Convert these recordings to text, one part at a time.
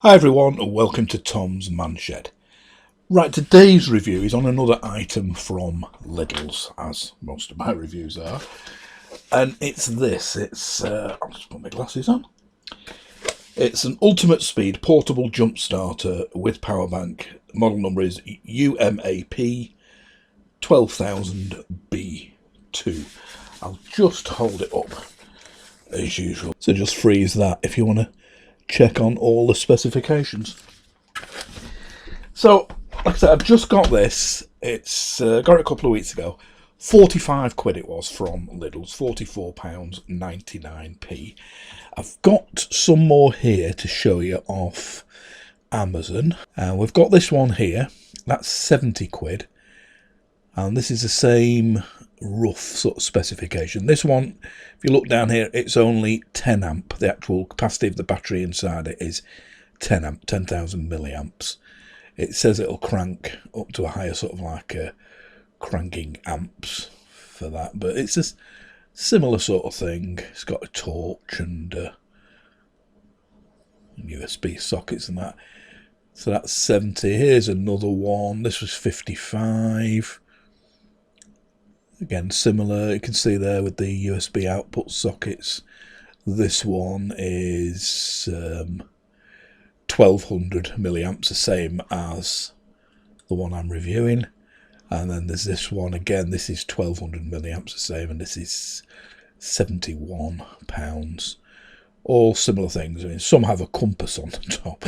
Hi everyone and welcome to Tom's Man Shed. Right, today's review is on another item from Lidl's, as most of my reviews are. And it's this, I'll just put my glasses on. It's an ultimate speed portable jump starter with power bank. Model number is UMAP 12000B2. I'll just hold it up as usual. So just freeze that if you want to check on all the specifications. So, like I said, I've just got this. It's got it a couple of weeks ago. 45 quid it was from Lidl's, £44.99p. I've got some more here to show you off Amazon. We've got this one here, that's 70 quid. And this is the same rough sort of specification. This one, if you look down here, it's only 10 amp. The actual capacity of the battery inside it is 10 amp, 10,000 milliamps. It says it'll crank up to a higher sort of like cranking amps for that, but it's a similar sort of thing. It's got a torch and USB sockets and that. So that's 70. Here's another one. This was 55. Again, similar, you can see there with the USB output sockets. This one is 1200 milliamps, the same as the one I'm reviewing. And then there's this one, again, this is 1200 milliamps, the same, and this is £71. All similar things. I mean, some have a compass on the top.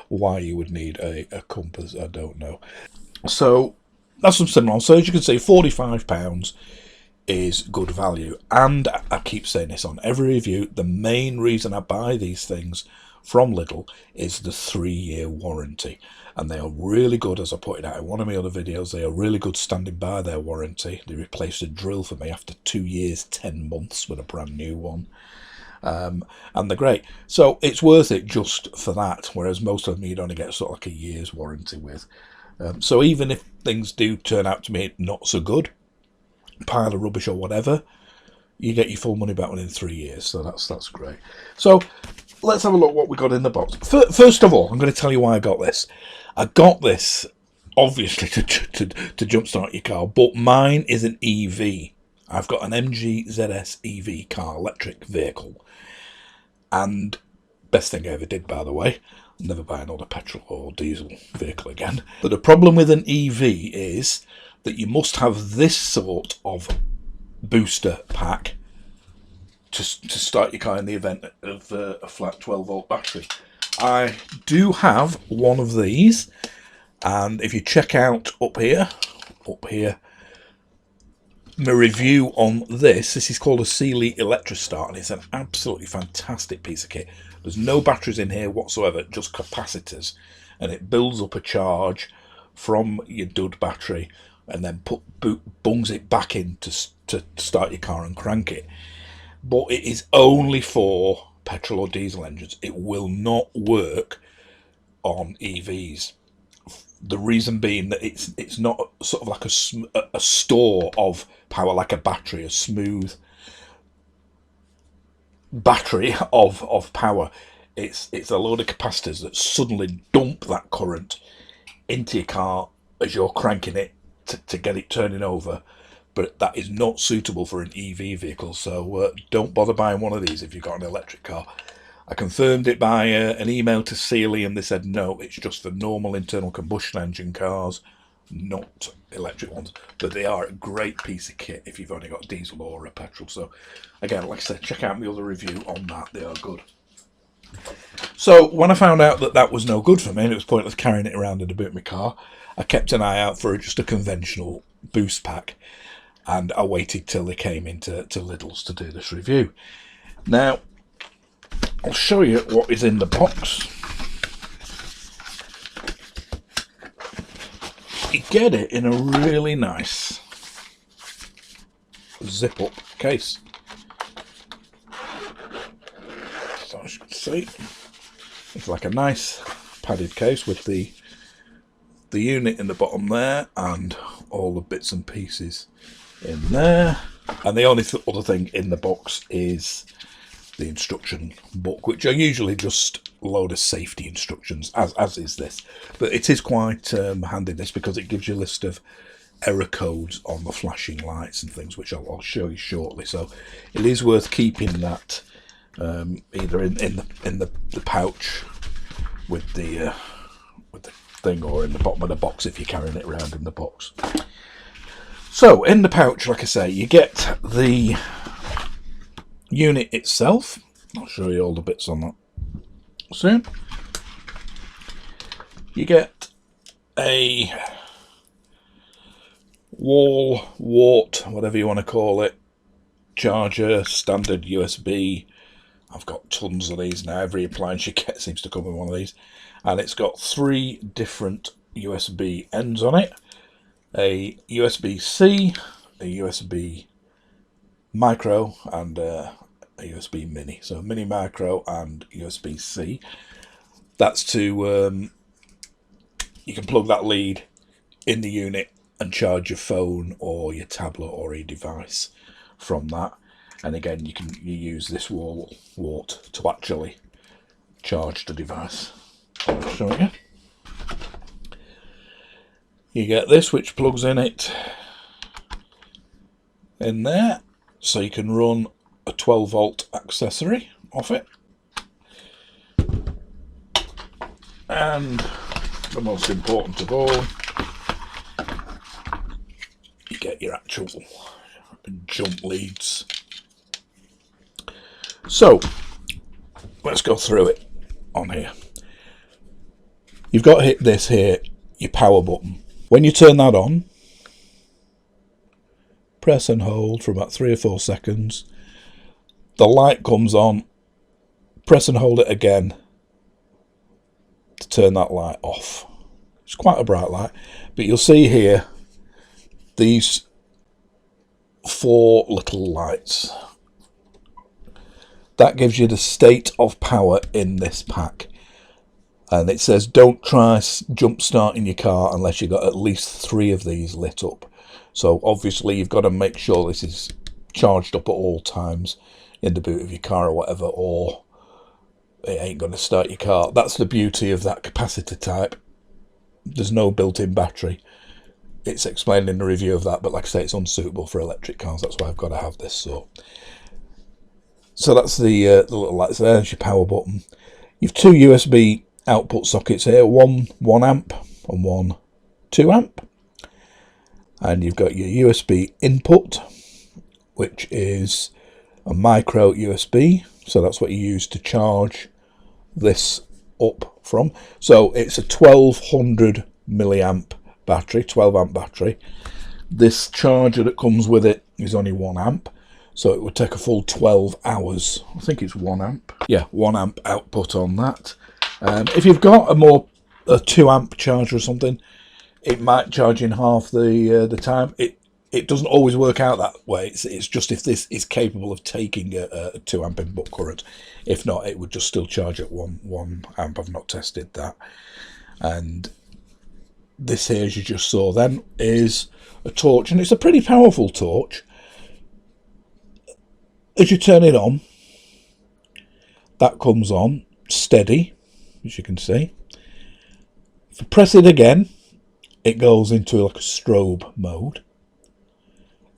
Why you would need a compass, I don't know. So that's some similar. So as you can see, £45 is good value. And I keep saying this on every review, the main reason I buy these things from Lidl is the 3-year warranty. And they are really good, as I pointed out in one of my other videos, they are really good standing by their warranty. They replaced a drill for me after 2 years, 10 months with a brand new one. And they're great. So it's worth it just for that, whereas most of them you'd only get sort of like a year's warranty with. So even if things do turn out to be not so good, pile of rubbish or whatever, you get your full money back within 3 years. So that's great. So let's have a look what we got in the box. First of all, I'm going to tell you why I got this. I got this obviously to jumpstart your car, but mine is an EV. I've got an MG ZS EV car, electric vehicle. And best thing I ever did, by the way. Never buy another petrol or diesel vehicle again. But the problem with an EV is that you must have this sort of booster pack to start your car in the event of a flat 12-volt battery. I do have one of these, and if you check out up here, my review on this is called a Sealy Electrostart, and it's an absolutely fantastic piece of kit. There's no batteries in here whatsoever, just capacitors, and it builds up a charge from your dud battery and then bungs it back in to start your car and crank it. But it is only for petrol or diesel engines. It will not work on EVs. The reason being that it's not sort of like a store of power like a battery, a smooth battery of power. It's a load of capacitors that suddenly dump that current into your car as you're cranking it to get it turning over. But that is not suitable for an EV vehicle, so don't bother buying one of these if you've got an electric car. I confirmed it by an email to Sealy, and they said no, it's just for normal internal combustion engine cars, not electric ones. But they are a great piece of kit if you've only got diesel or a petrol. So again, like I said, check out my other review on that. They are good. So when I found out that that was no good for me and it was pointless carrying it around in the boot of my car, I kept an eye out for just a conventional boost pack, and I waited till they came into Lidl's to do this review. Now, I'll show you what is in the box. You get it in a really nice zip-up case. So as you can see, it's like a nice padded case with the unit in the bottom there and all the bits and pieces in there. And the only other thing in the box is the instruction book, which I usually just load of safety instructions, as is this. But it is quite handy, this, because it gives you a list of error codes on the flashing lights and things, which I'll show you shortly. So it is worth keeping that either in the pouch with the thing, or in the bottom of the box if you're carrying it around in the box. So in the pouch, like I say, you get the unit itself. I'll show you all the bits on that soon. You get a wall wart, whatever you want to call it, charger, standard USB. I've got tons of these now. Every appliance you get seems to come with one of these. And it's got 3 different USB ends on it. A USB-C, a USB micro, and a USB mini. So mini, micro, and USB-C. That's to, you can plug that lead in the unit and charge your phone or your tablet or a device from that. And again, you use this wall wart to actually charge the device. I'll show you. You get this, which plugs in there, so you can run a 12-volt accessory off it. And the most important of all, you get your actual jump leads. So let's go through it on here. You've got this here, your power button. When you turn that on, press and hold for about 3 or 4 seconds. The light comes on, press and hold it again to turn that light off. It's quite a bright light, but you'll see here these 4 little lights. That gives you the state of power in this pack. And it says don't try jump starting your car unless you've got at least 3 of these lit up. So obviously you've got to make sure this is charged up at all times in the boot of your car or whatever, or it ain't going to start your car. That's the beauty of that capacitor type. There's no built-in battery. It's explained in the review of that, but like I say, it's unsuitable for electric cars. That's why I've got to have this sort. So that's the little lights there. There's your power button. You've 2 USB output sockets here, one 1 amp and one 2 amp. And you've got your USB input, which is a micro USB. So that's what you use to charge this up from. So it's a 1200 milliamp battery, 12 amp battery. This charger that comes with it is only 1 amp. So it would take a full 12 hours. I think it's 1 amp. Yeah, 1 amp output on that. If you've got a 2 amp charger or something, it might charge in half the time. It doesn't always work out that way. It's just if this is capable of taking a 2 amp input current. If not, it would just still charge at 1 amp. I've not tested that. And this here, as you just saw then, is a torch, and it's a pretty powerful torch. As you turn it on, that comes on steady, as you can see. If you press it again, it goes into like a strobe mode.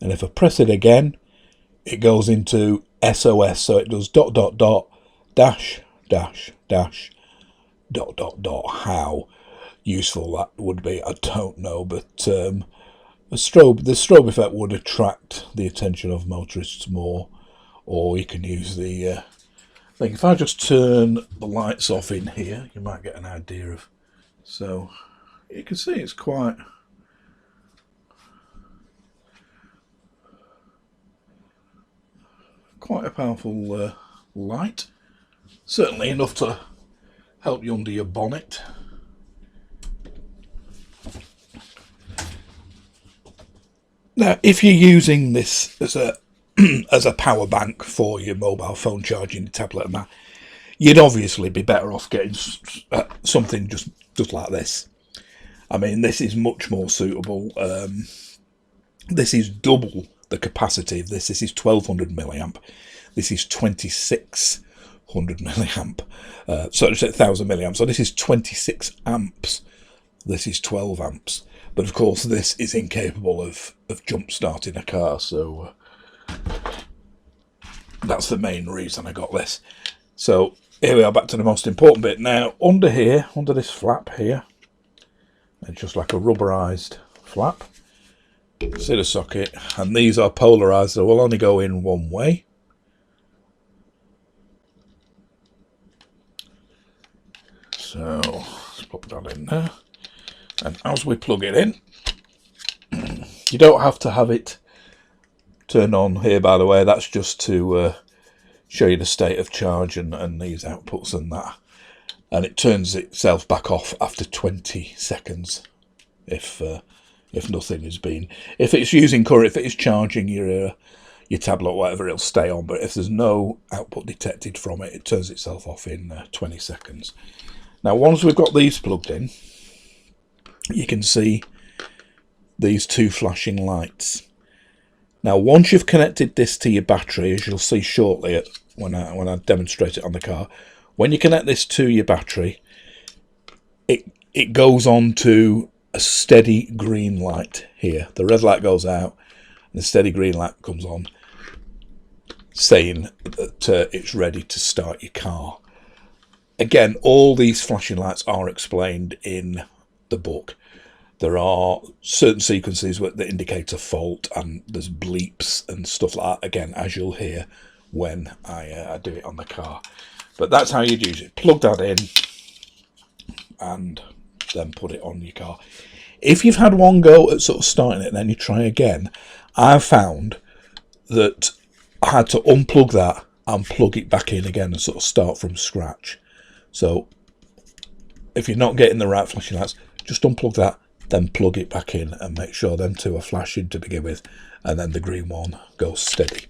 And if I press it again, it goes into SOS. So it does ... dash ... How useful that would be, I don't know. But the strobe effect would attract the attention of motorists more. Or you can use the thing. If I just turn the lights off in here, you might get an idea of. So you can see it's quite a powerful light. Certainly enough to help you under your bonnet. Now, if you're using this as a as a power bank for your mobile phone, charging your tablet and that, you'd obviously be better off getting something just like this. I mean, this is much more suitable. This is double the capacity of this. This is 1200 milliamp. This is 2600 100 milliamp. So it's 1000 milliamps. So this is 26 amps. This is 12 amps. But of course, this is incapable of jump starting a car. So that's the main reason I got this. So here we are, back to the most important bit. Now, under here, under this flap here, it's just like a rubberized flap. See the socket, and these are polarized, so we'll only go in one way. So let's put that in there. And as we plug it in, you don't have to have it turned on here, by the way. That's just to show you the state of charge and these outputs and that. And it turns itself back off after 20 seconds if nothing has been. If it's using current, if it is charging your tablet or whatever, it'll stay on. But if there's no output detected from it, it turns itself off in 20 seconds. Now, once we've got these plugged in, you can see these two flashing lights. Now, once you've connected this to your battery, as you'll see shortly when I demonstrate it on the car, when you connect this to your battery, it goes on to a steady green light here. The red light goes out, and the steady green light comes on, saying that it's ready to start your car. Again, all these flashing lights are explained in the book. There are certain sequences that indicate a fault, and there's bleeps and stuff like that, again, as you'll hear when I do it on the car. But that's how you'd use it. Plug that in and then put it on your car. If you've had one go at sort of starting it and then you try again, I've found that I had to unplug that and plug it back in again and sort of start from scratch. So if you're not getting the right flashing lights, just unplug that, then plug it back in and make sure them two are flashing to begin with, and then the green one goes steady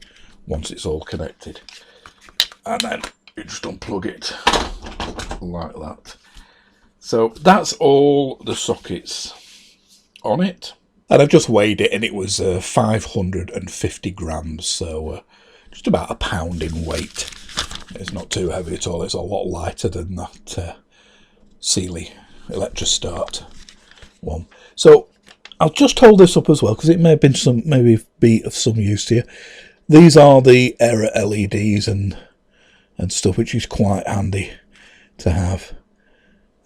once it's all connected. And then you just unplug it like that. So that's all the sockets on it. And I've just weighed it, and it was 550 grams, so just about a pound in weight. It's not too heavy at all. It's a lot lighter than that Sealy Electrostart one. So I'll just hold this up as well, because it may have been be of some use to you. These are the error LEDs and stuff, which is quite handy to have.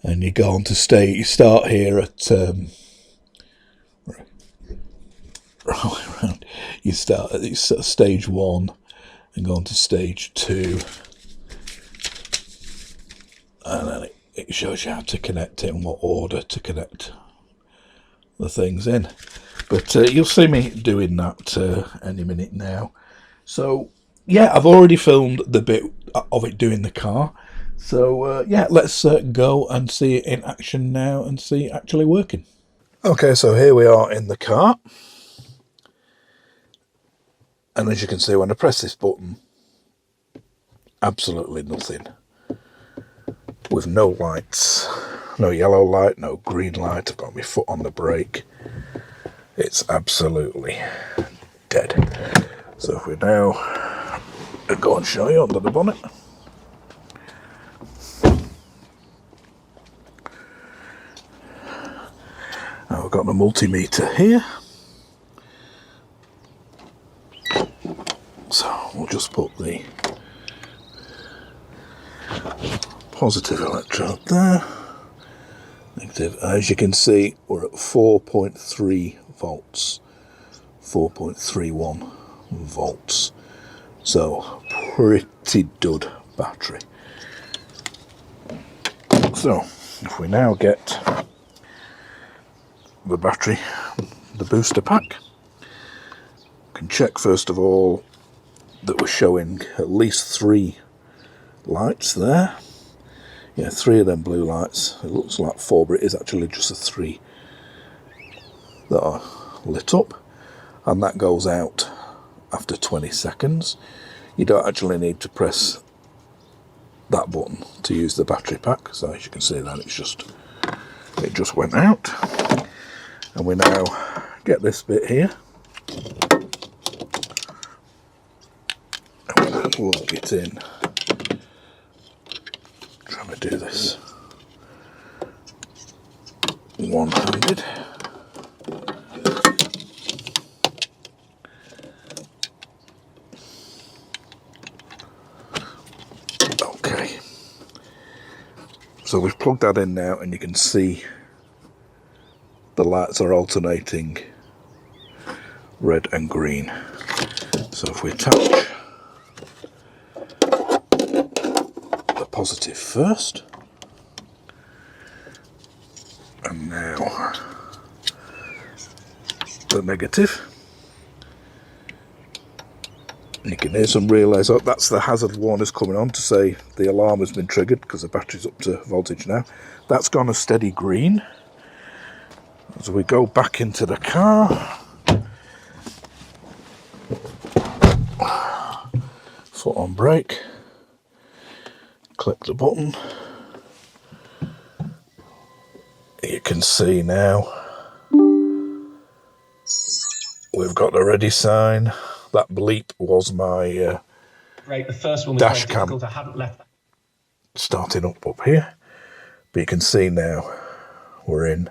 And you go on to you start here at you start at stage 1 and go on to stage 2, and then it shows you how to connect it and what order to connect the things in. But you'll see me doing that any minute now. So yeah, I've already filmed the bit of it doing the car. So yeah, let's go and see it in action now and see it actually working. Okay, so here we are in the car. And as you can see, when I press this button, absolutely nothing. With no lights, no yellow light, no green light. I've got my foot on the brake. It's absolutely dead. So if we now go and show you under the bonnet. Now we've got the multimeter here. So we'll just put the positive electrode there. Negative. As you can see, we're at 4.3 volts, 4.31 volts. So pretty dud battery. So if we now get the battery, the booster pack, can check first of all that we're showing at least 3 lights there. Yeah, 3 of them blue lights. It looks like 4, but it is actually just the 3 that are lit up, and that goes out after 20 seconds. You don't actually need to press that button to use the battery pack. So as you can see, then it just went out, and we now get this bit here. Plug it in do this one-handed. Okay, so we've plugged that in now, and you can see the lights are alternating red and green. So if we attach the positive first, and now the negative, and you can hear some relays. Oh, that's the hazard warners coming on to say the alarm has been triggered because the battery's up to voltage now. That's gone a steady green. As we go back into the car, foot on brake, click the button. You can see now we've got the ready sign. That bleep was my right, the first one was dash very difficult. cam I hadn't left that. Starting up here, but you can see now we're in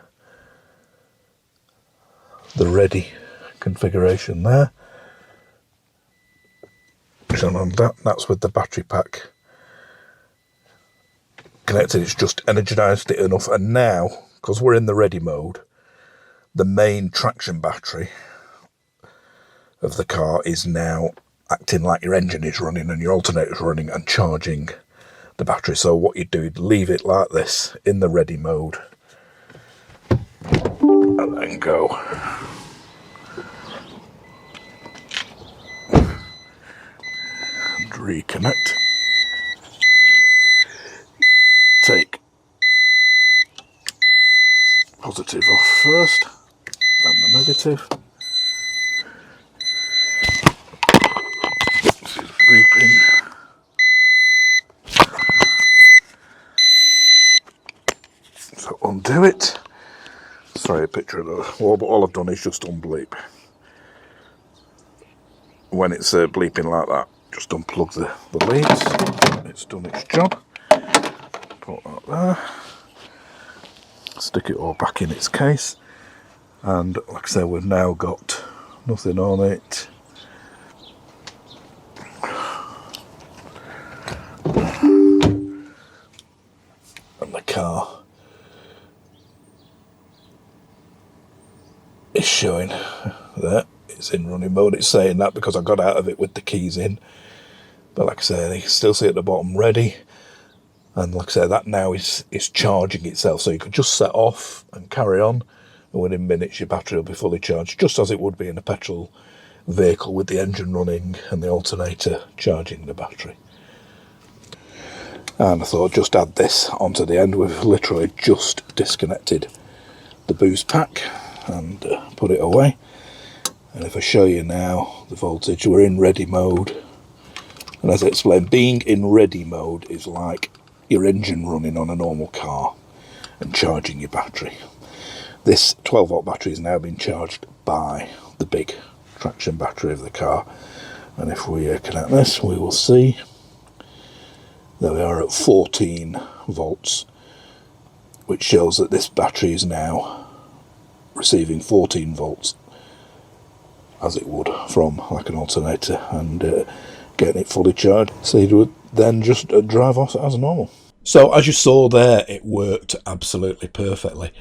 the ready configuration there. So on that's with the battery pack connected. It's just energized it enough, and now because we're in the ready mode, the main traction battery of the car is now acting like your engine is running and your alternator is running and charging the battery. So what you do, you'd leave it like this in the ready mode and then go and reconnect. Take positive off first, then the negative. This is beeping. So undo it. Sorry, a picture of the wall, but all I've done is just unbleep. When it's bleeping like that, just unplug the leads. It's done its job. Put that there. Stick it all back in its case. And like I said, we've now got nothing on it. And the car is showing that it's in running mode. It's saying that because I got out of it with the keys in. But like I say, you can still see at the bottom ready. And like I say, that now is charging itself. So you could just set off and carry on. And within minutes, your battery will be fully charged, just as it would be in a petrol vehicle with the engine running and the alternator charging the battery. And I thought I'd just add this onto the end. We've literally just disconnected the boost pack and put it away. And if I show you now the voltage, we're in ready mode. And as I explained, being in ready mode is like your engine running on a normal car and charging your battery. This 12 volt battery is now being charged by the big traction battery of the car. And if we connect this, we will see that we are at 14 volts, which shows that this battery is now receiving 14 volts as it would from like an alternator, and getting it fully charged. So you would then just drive off as normal. So as you saw there, it worked absolutely perfectly.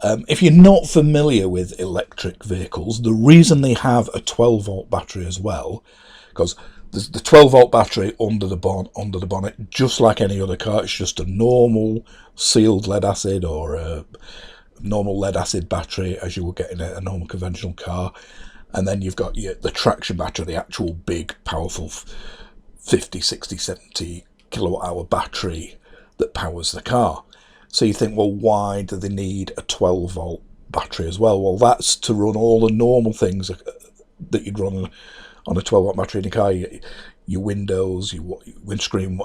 If you're not familiar with electric vehicles, the reason they have a 12 volt battery as well, because there's the 12 volt battery under the bonnet, just like any other car. It's just a normal sealed lead acid or a normal lead acid battery as you would get in a normal conventional car. And then you've got the traction battery, the actual big, powerful 50, 60, 70 kilowatt hour battery that powers the car. So you think, well, why do they need a 12 volt battery as well? Well, that's to run all the normal things that you'd run on a 12 volt battery in a car. Your windows, your windscreen,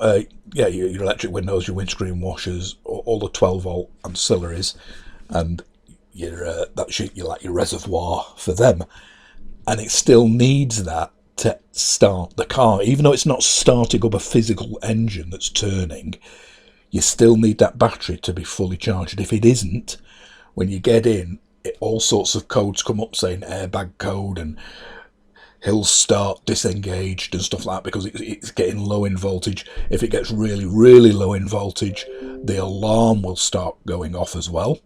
your electric windows, your windscreen washers, all the 12 volt ancillaries, and that's your reservoir for them. And it still needs that to start the car, even though it's not starting up a physical engine that's turning. you still need that battery to be fully charged. If it isn't, when you get in, all sorts of codes come up saying airbag code and hill start disengaged and stuff like that, because it's getting low in voltage. If it gets really, really low in voltage, the alarm will start going off as well,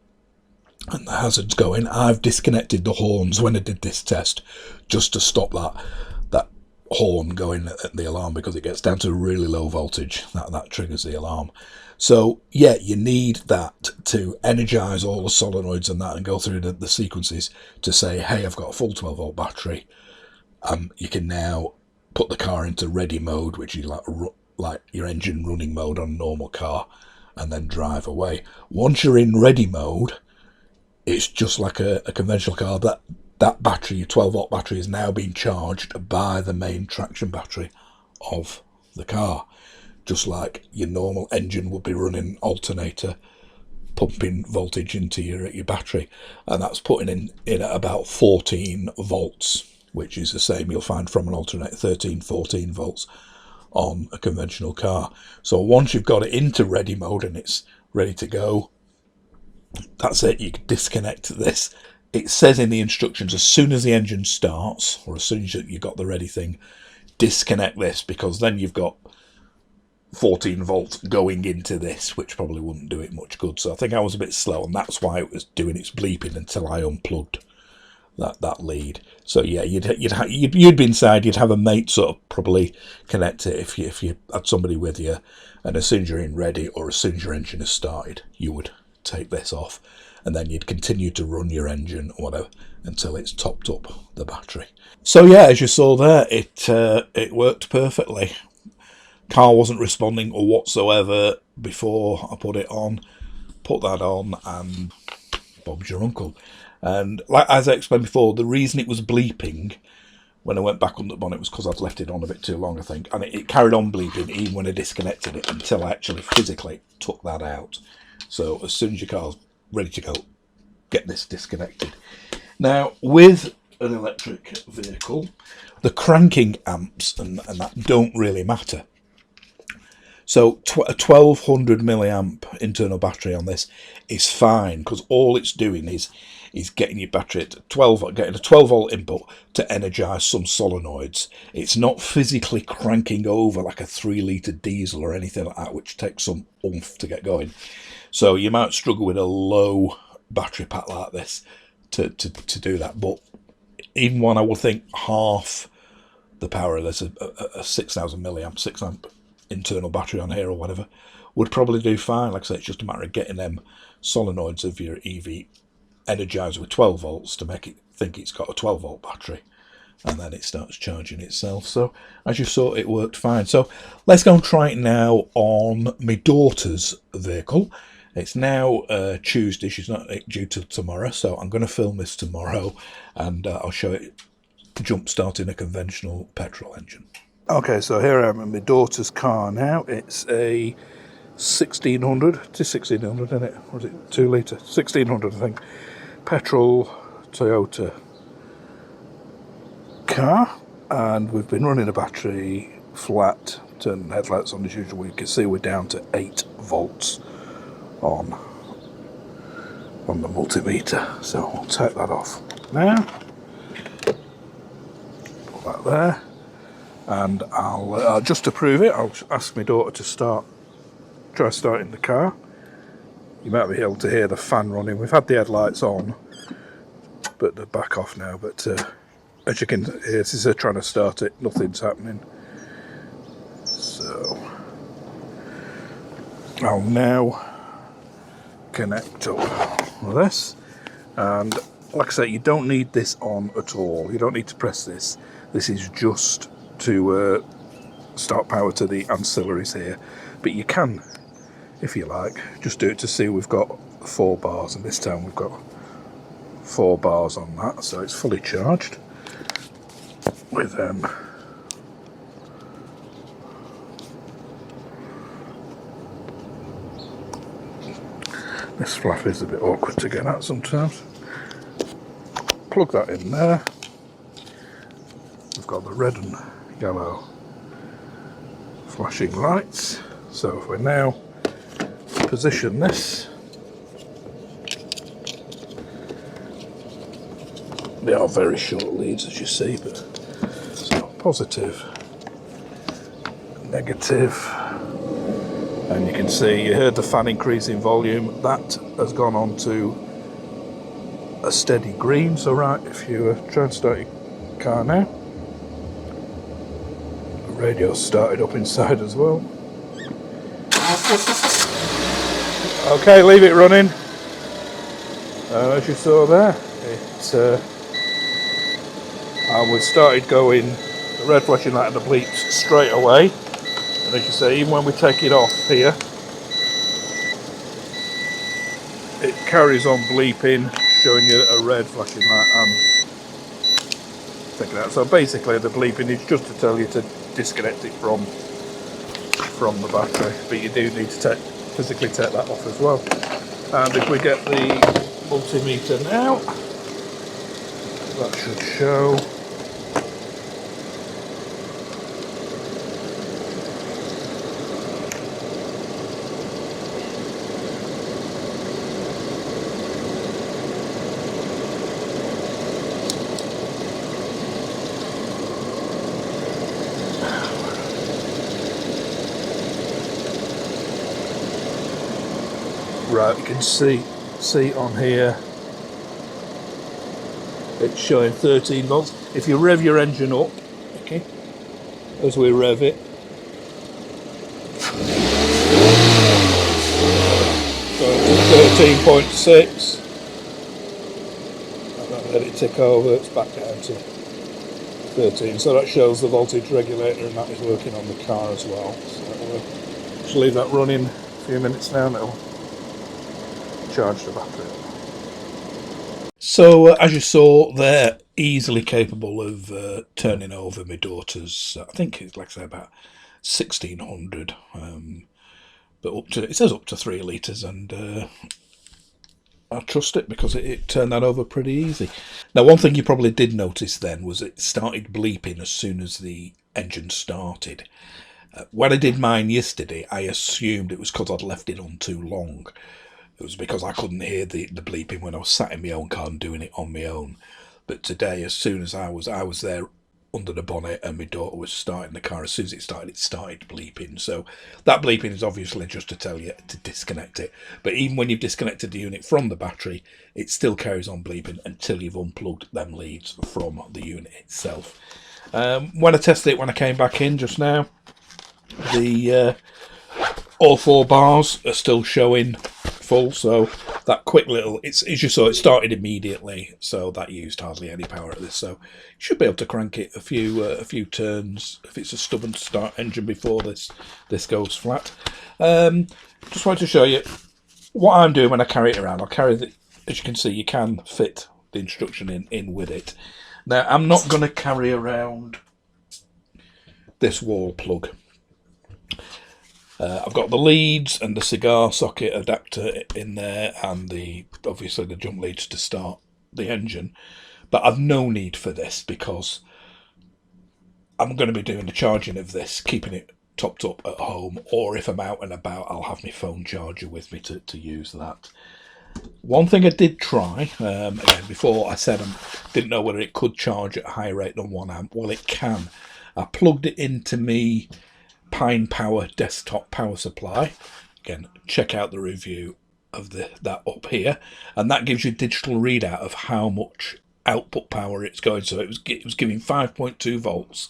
and the hazard's going. I've disconnected the horns when I did this test just to stop that horn going at the alarm, because it gets down to really low voltage. That triggers the alarm. So yeah, you need that to energize all the solenoids and that, and go through the sequences to say, hey, I've got a full 12 volt battery. You can now put the car into ready mode, which is like your engine running mode on a normal car, and then drive away. Once you're in ready mode, it's just like a conventional car. That battery, your 12 volt battery, is now being charged by the main traction battery of the car, just like your normal engine would be running alternator, pumping voltage into your battery, and that's putting in at about 14 volts, which is the same you'll find from an alternator, 13-14 volts on a conventional car. So once you've got it into ready mode and it's ready to go, that's it. You can disconnect this. It says in the instructions, as soon as the engine starts, or as soon as you've got the ready thing, disconnect this, because then you've got 14 volts going into this, which probably wouldn't do it much good. So I think I was a bit slow, and that's why it was doing its bleeping until I unplugged that lead. So yeah, you'd be inside. You'd have a mate sort of probably connect it if you had somebody with you, and as soon as you're in ready, or as soon as your engine is started, you would take this off, and then you'd continue to run your engine or whatever until it's topped up the battery. So yeah, as you saw there, it worked perfectly. Car wasn't responding or whatsoever before I put it on. Put that on, and Bob's your uncle. And like as I explained before, the reason it was bleeping when I went back on the bonnet was because I'd left it on a bit too long, I think, and it carried on bleeping even when I disconnected it, until I actually physically took that out. So as soon as your car's ready to go, get this disconnected. Now, with an electric vehicle, the cranking amps and that don't really matter. So a 1200 milliamp internal battery on this is fine, because all it's doing is getting your battery at 12, getting a 12 volt input to energize some solenoids. It's not physically cranking over like a 3 litre diesel or anything like that, which takes some oomph to get going. So you might struggle with a low battery pack like this to do that. But even when I would think half the power, there's a 6,000 milliamp, 6 amp internal battery on here or whatever, would probably do fine. Like I say, it's just a matter of getting them solenoids of your EV energized with 12 volts to make it think it's got a 12 volt battery, and then it starts charging itself. So as you saw, it worked fine. So let's go and try it now on my daughter's vehicle. It's now Tuesday. She's not due till tomorrow, so I'm going to film this tomorrow, and I'll show it jump starting a conventional petrol engine. Okay, so here I am in my daughter's car now. It's a 1600, it is 1600, isn't it? Was it 2 litre? 1600, I think. Petrol Toyota car, and we've been running a battery flat, turning headlights on as usual. You can see we're down to 8 volts on the multimeter. So I'll take that off now. Put that there. And I'll just to prove it, I'll ask my daughter to try starting the car. You might be able to hear the fan running. We've had the headlights on, but they're back off now. But as you can hear, this is her trying to start it. Nothing's happening. So I'll now connect up with this. And like I say, you don't need this on at all. You don't need to press this. This is just to start power to the ancillaries here, but you can, if you like, just do it to see we've got 4 bars, and this time we've got 4 bars on that, so it's fully charged with this flap is a bit awkward to get at sometimes. Plug that in there. We've got the red and yellow flashing lights, so if we're now position this. They are very short leads, as you see, but so positive, negative, and you can see, you heard the fan increase in volume. That has gone on to a steady green. So right, if you try and start your car now, the radio's started up inside as well. Okay, leave it running. As you saw there, we started going, the red flashing light and the bleeps straight away. And as you say, even when we take it off here, it carries on bleeping, showing you a red flashing light and taking it out. So basically the bleeping is just to tell you to disconnect it from the battery, but you do need to physically take that off as well. And if we get the multimeter now, that should show. Right, you can see on here it's showing 13 volts. If you rev your engine up, okay, as we rev it, going to 13.6, and then let it tick over, it's back down to 13. So that shows the voltage regulator, and that is working on the car as well. So we'll just leave that running a few minutes now, and it'll charge the battery. So as you saw, they're easily capable of turning over my daughter's, I think it's like I say about 1600, but up to, it says up to 3 litres, and I trust it because it turned that over pretty easy. Now, one thing you probably did notice then was it started bleeping as soon as the engine started. When I did mine yesterday, I assumed it was because I'd left it on too long. It was because I couldn't hear the bleeping when I was sat in my own car and doing it on my own. But today, as soon as I was there under the bonnet and my daughter was starting the car, as soon as it started bleeping. So that bleeping is obviously just to tell you to disconnect it. But even when you've disconnected the unit from the battery, it still carries on bleeping until you've unplugged them leads from the unit itself. When I tested it when I came back in just now, the all 4 bars are still showing full, so that quick little, as you saw, it started immediately, so that used hardly any power at this. So you should be able to crank it a few turns if it's a stubborn start engine before this goes flat. Just wanted to show you what I'm doing when I carry it around. I'll carry the, as you can see, you can fit the instruction in with it. Now, I'm not going to carry around this wall plug. I've got the leads and the cigar socket adapter in there, and obviously the jump leads to start the engine, but I've no need for this because I'm going to be doing the charging of this, keeping it topped up at home, or if I'm out and about, I'll have my phone charger with me to use that. One thing I did try, again, before I said I didn't know whether it could charge at a higher rate than 1 amp. Well, it can. I plugged it into me Pine Power desktop power supply. Again, check out the review of that up here, and that gives you a digital readout of how much output power it's going. So it was giving 5.2 volts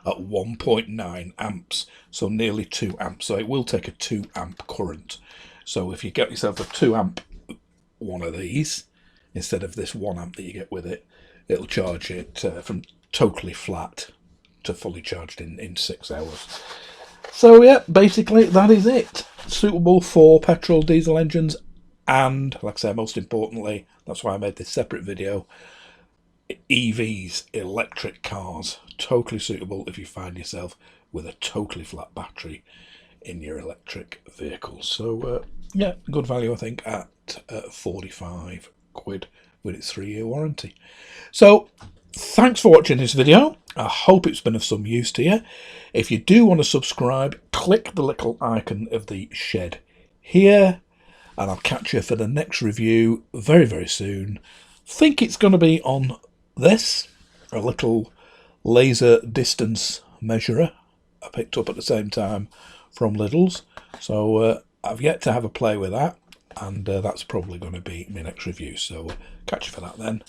at 1.9 amps, so nearly 2 amps. So it will take a 2 amp current. So if you get yourself a 2 amp one of these instead of this 1 amp that you get with it, it'll charge it from totally flat to fully charged in 6 hours. So yeah, basically that is it. Suitable for petrol, diesel engines, and like I say, most importantly, that's why I made this separate video, EVs, electric cars. Totally suitable if you find yourself with a totally flat battery in your electric vehicle. So yeah, good value I think at 45 quid with its 3-year warranty. So thanks for watching this video. I hope it's been of some use to you. If you do want to subscribe, click the little icon of the shed here, and I'll catch you for the next review very, very soon. Think it's going to be on this, a little laser distance measurer I picked up at the same time from Lidl's. So I've yet to have a play with that, and that's probably going to be my next review. So catch you for that then.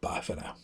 Bye for now.